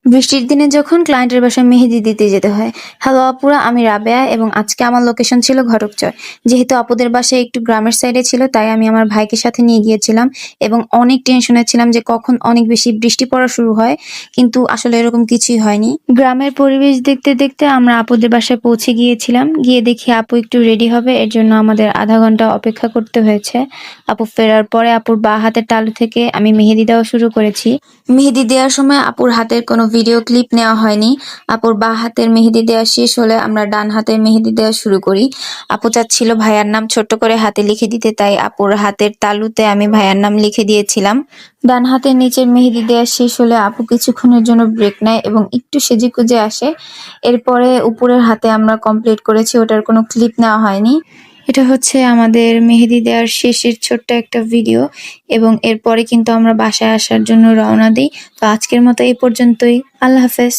বৃষ্টির দিনে যখন ক্লায়েন্টের বাসায় মেহেদি দিতে যেতে হয়। হ্যালো আপুরা, আমি রাবেয়া এবং আজকে আমার লোকেশন ছিল ঘটকচর। যেহেতু আপুদের বাসায় একটু গ্রামের সাইডে ছিল, তাই আমি আমার ভাইকে সাথে নিয়ে গিয়েছিলাম এবং অনেক টেনশনে ছিলাম যে কখন অনেক বেশি বৃষ্টি পড়া শুরু হয়, কিন্তু আসলে এরকম কিছুই হয়নি। গ্রামের পরিবেশ দেখতে দেখতে আমরা আপুদের বাসায় পৌঁছে গিয়েছিলাম। গিয়ে দেখি আপু একটু রেডি হবে, এর জন্য আমাদের আধা ঘন্টা অপেক্ষা করতে হয়েছে। আপু ফেরার পরে আপুর বাঁ হাতের তালু থেকে আমি মেহেদি দেওয়া শুরু করেছি। মেহেদি দেওয়ার সময় আপুর হাতের কোনো ভিডিও ক্লিপ নেওয়া হয়নি। আপুর বাঁ হাতের মেহেদি দেওয়া শেষ হলে আমরা ডান হাতের মেহেদি দেওয়া শুরু করি। আপু চাচ্ছিল ভাইয়ার নাম ছোট্ট করে হাতে লিখে দিতে, তাই আপুর হাতের তালুতে আমি ভাইয়ার নাম লিখে দিয়েছিলাম। ডান হাতের নিচের মেহেদি দেওয়া শেষ হলে আপু কিছুক্ষণের জন্য ব্রেক নেয় এবং একটু সেজেগুজে আসে। এরপরে উপরের হাতে আমরা কমপ্লিট করেছি, ওটার কোনো ক্লিপ নেওয়া হয়নি। এটা হচ্ছে আমাদের মেহেদি দেওয়ার শেষের ছোট্ট একটা ভিডিও এবং এরপরে কিন্তু আমরা বাসায় আসার জন্য রওনা দিই। তো আজকের মতো এই পর্যন্তই। আল্লাহ হাফেজ।